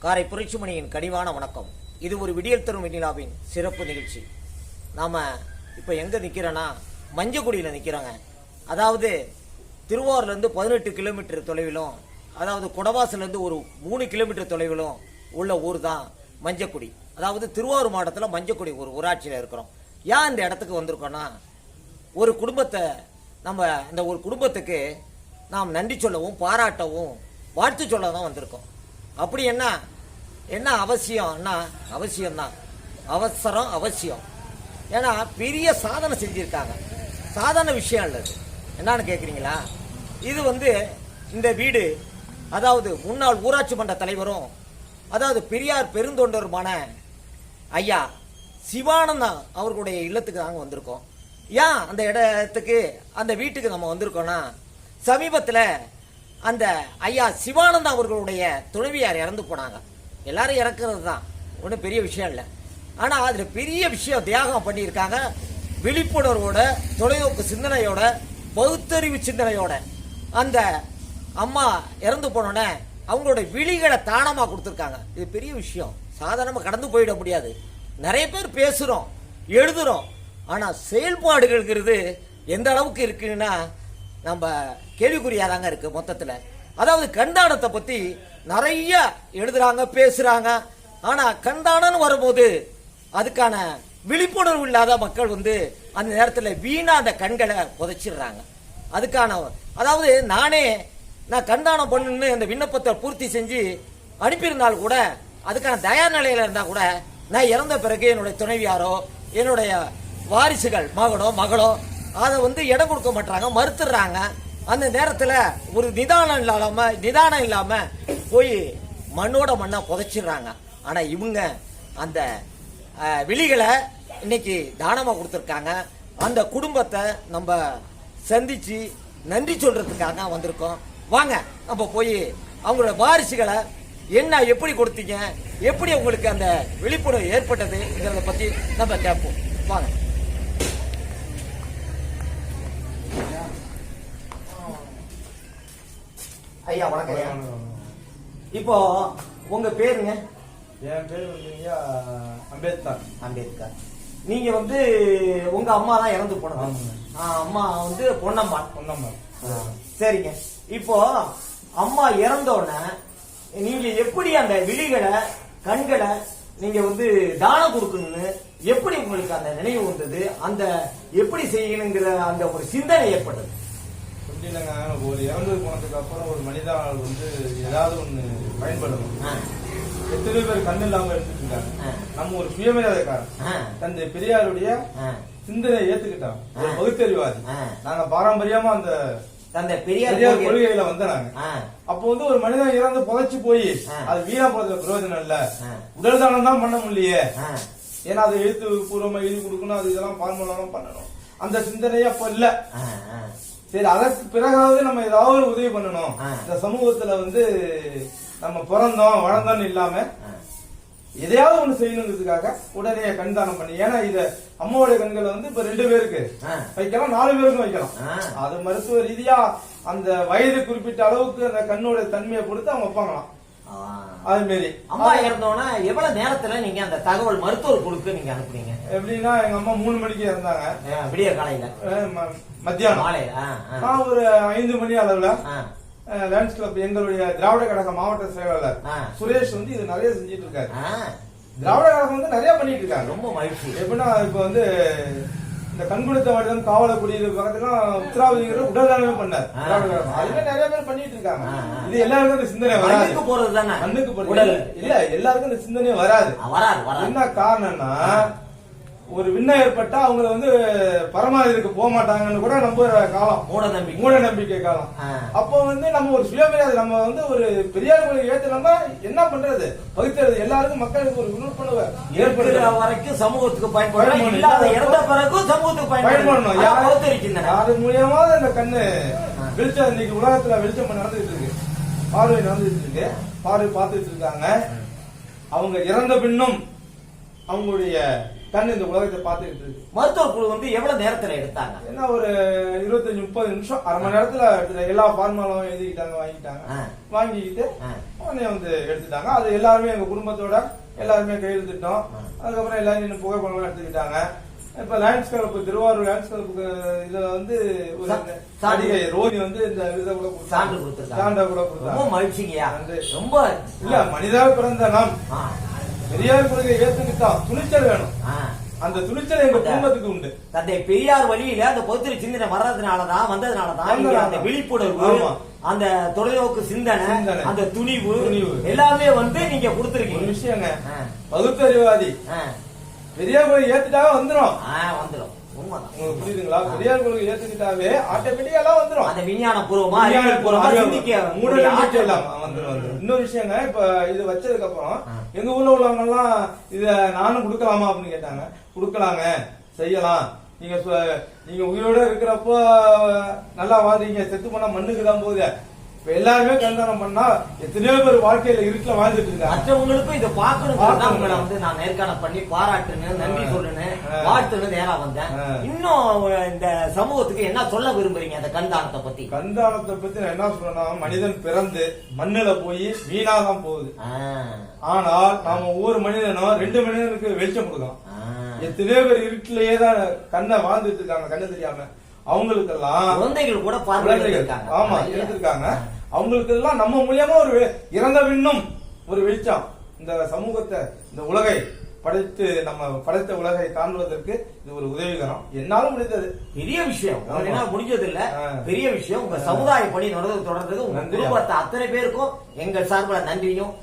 காரை புரட்சிமணியின் கனிவான வணக்கம். இது ஒரு விடியல் தரும் வெண்ணிலாவின் சிறப்பு நிகழ்ச்சி. நாம் இப்போ எங்கே நிற்கிறோன்னா மஞ்சக்குடியில் நிற்கிறோங்க. அதாவது திருவாரூர்லேருந்து 18 கிலோமீட்டர் தொலைவிலும், அதாவது குடவாசலேருந்து ஒரு 3 கிலோமீட்டர் தொலைவிலும் உள்ள ஊர் தான் மஞ்சக்குடி. அதாவது திருவாரூர் மாவட்டத்தில் மஞ்சக்குடி ஒரு ஊராட்சியில் இருக்கிறோம். ஏன் இந்த இடத்துக்கு வந்திருக்கோன்னா, ஒரு குடும்பத்தை அந்த ஒரு குடும்பத்துக்கு நாம் நன்றி சொல்லவும் பாராட்டவும் வாழ்த்து சொல்ல தான் வந்திருக்கோம். அப்படி என்ன அவசியம்னா, அவசியம்தான், அவசரம் அவசியம். ஏன்னா பெரிய சாதனை செஞ்சுருக்காங்க. சாதாரண விஷயம் இல்லது. என்னன்னு கேட்குறீங்களா? இது இந்த வீடு, அதாவது முன்னாள் ஊராட்சி மன்ற தலைவரும், அதாவது பெரியார் பெருந்தொண்டருமான ஐயா சிவானந்தா அவர்களுடைய இல்லத்துக்கு நாங்கள் வந்திருக்கோம். ஏன் அந்த இடத்துக்கு, அந்த வீட்டுக்கு நம்ம வந்திருக்கோம்னா, சமீபத்தில் அந்த ஐயா சிவானந்தா அவர்களுடைய துணைவியார் இறந்து போனாங்க. எல்லாரும் இறக்குறது தான், ஒன்றும் பெரிய விஷயம் இல்லை. ஆனால் அதில் பெரிய விஷயம் தியாகம் பண்ணியிருக்காங்க. விழிப்புணர்வோட, தொலைநோக்கு சிந்தனையோட, பகுத்தறிவு சிந்தனையோட அந்த அம்மா இறந்து போனோன்னே அவங்களோட விழிகளை தானமாக கொடுத்துருக்காங்க. இது பெரிய விஷயம், சாதாரணமாக கடந்து போயிட முடியாது. நிறைய பேர் பேசுகிறோம், எழுதுகிறோம், ஆனால் செயல்பாடுகள்ங்கிறது எந்த அளவுக்கு இருக்குன்னா நம்ம கேள்விக்குறியாதாங்க இருக்கு மொத்தத்தில். அதாவது கண்தானத்தை பற்றி நிறைய எழுதுறாங்க, பேசுறாங்க. ஆனால் கண்தானம்னு வரும்போது அதுக்கான விழிப்புணர்வு இல்லாத மக்கள் அந்த நேரத்தில் வீணா அந்த கண்களை புதைச்சிடுறாங்க. அதுக்கான, அதாவது நான் கண்தானம் பண்ணுன்னு அந்த விண்ணப்பத்தை பூர்த்தி செஞ்சு அனுப்பியிருந்தால் கூட, அதுக்கான தயார் நிலையில் இருந்தால் கூட, நான் இறந்த பிறகு என்னுடைய துணைவியாரோ என்னுடைய வாரிசுகள் மகனோ மகளோ அதை இடம் கொடுக்க மாட்டாங்க, மறுத்துடுறாங்க. அந்த நேரத்தில் ஒரு நிதானம் இல்லாம போய் மண்ணோட மண்ணை புதைச்சிடுறாங்க. ஆனால் இவங்க அந்த விழிகளை இன்னைக்கு தானமாக கொடுத்துருக்காங்க. அந்த குடும்பத்தை நம்ம சந்திச்சு நன்றி சொல்றதுக்காக வந்திருக்கோம். வாங்க நம்ம போய் அவங்களோட வாரிசுகளை என்ன எப்படி கொடுத்தீங்க, எப்படி உங்களுக்கு அந்த விழிப்புணர்வு ஏற்பட்டதுங்கிறத பற்றி நம்ம கேட்போம். வாங்க. ஐயா வணக்கம். இப்போ உங்க பேருங்க? என் பேரு அம்பேத்கர். அம்பேத்கர். நீங்க உங்க அம்மா தான் இறந்து போனது. அம்மா பொன்னம்மா. சரிங்க. இப்போ அம்மா இறந்தோடனே நீங்க எப்படி அந்த விழிகளை, கண்களை நீங்க தானம் கொடுக்கணும்னு எப்படி உங்களுக்கு அந்த நினைவு வந்தது? அந்த எப்படி செய்யணுங்கிற அந்த ஒரு சிந்தனை ஏற்பட்டது? ஒரு இறந்து போனதுக்கு அப்புறம் ஒரு மனிதனால் ஏதாவது ஒண்ணு பயன்படணும். எத்தனை பேர் கண்ணு இல்லாம எடுத்துட்டு இருக்காங்க. நம்ம ஒரு சுயமரியாதைக்காரன், தந்தை பெரியாருடைய சிந்தனை ஏத்துக்கிட்டான், ஒரு பகுத்தறிவாதி. நாங்க பாரம்பரியமா அந்த தந்தை பெரியார் கொள்கையில நாங்க. அப்போ ஒரு மனிதன் இறந்து புதைச்சு போய் அது வீணா போறதுல பிரயோஜனம் இல்ல, உடல் தானம் தான் பண்ண முடியலையே. ஏன்னா அதை எழுத்து பூர்வமா எழுதி கொடுக்கணும், அது இதெல்லாம் பார்மலாம் பண்ணணும். அந்த சிந்தனையே அப்ப இல்ல. சரி, அதற்கு பிறகாவது நம்ம ஏதாவது ஒரு உதவி பண்ணணும். இந்த சமூகத்துல நம்ம பிறந்தோம் வளர்ந்தோம்னு இல்லாம எதையாவது ஒண்ணு செய்யணுங்கிறதுக்காக உடனே கண்தானம் பண்ணி, ஏன்னா இது அம்மாவுடைய கண்களை இப்ப 2 பேருக்கு வைக்கலாம், 4 பேருக்கும் வைக்கலாம். அது மருத்துவ ரீதியா அந்த வயது குறிப்பிட்ட அளவுக்கு அந்த கண்ணோட தன்மையை பொறுத்து அவங்க வைப்பாங்களாம். அது மாரி அம்மா இறந்தோன்னா எவ்வளவு நேரத்துல நீங்க அந்த தகவல் மருத்துவர் குழுக்கு நீங்க அனுப்புனீங்க? எப்படின்னா, எங்க அம்மா 3 மணிக்கு இறந்தாங்க, விடிய காலையில, மத்தியானம். நான் ஒரு 5 மணி அளவுல லைன்ஸ் கிளப், எங்களுடைய திராவிட கழக மாவட்ட செயலாளர் சுரேஷ் இது நிறைய செஞ்சிட்டு இருக்காரு. திராவிட கழகம் நிறைய பண்ணிட்டு இருக்காங்க. ரொம்ப மகிழ்ச்சி. எப்படின்னா, இப்ப இந்த கண்குடுத்த மனிதன் காவல குடியிருப்பு பக்கத்துலாம் உத்தராவதிங்கிற உடல்தானமே பண்ணார் திராவிட கழகம். அதுவே நிறைய பேர் பண்ணிட்டு இருக்காங்க. இது எல்லாருக்கும் இந்த சிந்தனை வராது. கண்ணுக்கு போறது இல்ல, எல்லாருக்கும் இந்த சிந்தனையே வராது. என்ன காரணம்னா, ஒரு விண்ணம் ஏற்பட்டா அவங்களை பரமாதிக்கு போக மாட்டாங்கன்னு கூட நம்புற காலம், மூட நம்பிக்கை காலம். அப்போ நம்ம ஒரு சுயமரியாதை, நம்ம ஒரு பெரியார் கொள்கை ஏத்துனோம்னா என்ன பண்றது, பகுத்தறிவு எல்லாருக்கும் மக்களுக்கு ஒரு விழிப்புணர்வு ஏற்படுற வரைக்கும் சமூகத்துக்கு பயன்படணும், இறந்த பிறகும் சமூகத்துக்கு பயன்படணும். அது மூலியமா இந்த கண்ணு வெளிச்சம், இன்னைக்கு உலகத்துல வெளிச்சம் நடந்துட்டு இருக்கு, பார்வை நடந்துட்டு இருக்கு, பார்வை பார்த்துட்டு இருக்காங்க. அவங்க இறந்த பின்னும் அவங்களுடைய கண் இந்த உலகத்தை பார்த்துக்கிட்டு இருக்கு. மருத்துவ குழு வந்து எவ்வளவு நேரத்துல எடுத்தாங்க? என்ன ஒரு 25-30 நிமிஷம், அரை மணி நேரத்துல எடுத்துட்டாங்க. எல்லா ஃபார்மாலும் எழுதிக்கிட்டாங்க, வாங்கிக்கிட்டாங்க. வாங்கிக்கிட்டு உடனே வந்து எடுத்துட்டாங்க. அது எல்லாருமே எங்க குடும்பத்தோட எல்லாருமே கையெழுத்திட்டோம். அதுக்கப்புறம் எல்லாரும் இன்னும் புகைப்படம் எடுத்துக்கிட்டாங்க. இப்ப லயன்ஸ் கிளப், திருவாரூர் லயன்ஸ் கிளப்புக்கு இதுல வந்து ஒரு நடிகை ரோஹி வந்து இந்த விருதை கூட சான்று கொடுத்தாங்க. சான்றை கூட கொடுத்தாங்க. ரொம்ப மகிழ்ச்சிங்கய்யா. ரொம்ப இல்ல, மனிதாக பிறந்த நாம் பெரியார் கொள்கையை ஏத்துக்கிட்டா துணிச்சல் வேணும். அந்த துணிச்சல் எங்க குடும்பத்துக்கு உண்டு. தந்தை பெரியார் வழியில அந்த பொதுத்துறை சிந்தனை வந்ததுனாலதான் அந்த விழிப்புணர்வு, அந்த தொலைநோக்கு சிந்தனை, அந்த துணிவு எல்லாமே வந்து நீங்க கொடுத்துருக்கீங்க. ஒரு விஷயங்க, பகுத்தறிவாதி பெரியார் கொள்கை ஏத்துட்டாவே வந்துரும். உங்களுக்கு புரியுதுங்களா? பெரியார் கொள்கை ஏத்துக்கிட்டாவே ஆட்டோமேட்டிக்கா எல்லாம் வந்துரும். அந்த விஞ்ஞான பூர்வமா மூட நம்பிக்கை இல்லாம வந்துரும். இன்னொரு விஷயங்க, இப்ப இது வச்சதுக்கு அப்புறம் எங்க ஊர்ல உள்ளவங்க எல்லாம் இத நானும் கொடுக்கலாமா அப்படின்னு கேட்டாங்க. கொடுக்கலாங்க, செய்யலாம். நீங்க உயிரோட இருக்கிறப்போ நல்லா வாழ்றீங்க, செத்து போனா மண்ணுக்கு தான் போகுது. இப்ப எல்லாருமே கண்தானம் பண்ணா எத்தனையோ பேர் வாழ்க்கையில இருட்டுல வாழ்ந்துட்டு இருக்காங்க. மற்றவங்களுக்கும் இதை பார்க்கணும். உங்களை வந்து நான் நேர்காணல் பண்ணி பாராட்டுன்னு, நன்றி சொல்லுன்னு, வாழ்த்துன்னு நேரா வந்தேன். இன்னும் இந்த சமூகத்துக்கு என்ன சொல்ல விரும்புறீங்க அந்த கண்தானத்தை பத்தி? கண்தானத்தை பத்தி நான் என்ன சொல்றேன்னா, மனிதன் பிறந்து மண்ணுல போய் வீணாதான் போகுது. ஆனால் நாம ஒவ்வொரு மனிதனும் 2 மனிதனுக்கு வெளிச்சம் கொடுக்கலாம். எத்தனையோ பேர் இருட்டிலேயே தான் கண்ணை வாழ்ந்துட்டு இருக்காங்க, கண்ணு தெரியாம. அவங்களுக்கெல்லாம் குழந்தைகள் கூட பார்வையிருக்காங்க. ஆமா, இருந்திருக்காங்க. அவங்களுக்கு எல்லாம் நம்ம மூலியமா ஒரு இறந்த விண்ணும் ஒரு வெளிச்சம், இந்த சமூகத்தை, இந்த உலகை நம்ம படைத்த உலகை காண்பதற்கு இது ஒரு உதவிகரம். என்னால முடிந்தது. பெரிய விஷயம் முடிஞ்சது இல்ல, பெரிய விஷயம். உங்க சமுதாய பணி தொடர்ந்தது உங்க குடும்பத்தை அத்தனை பேருக்கும் எங்கள் சார்பில் நன்றியும்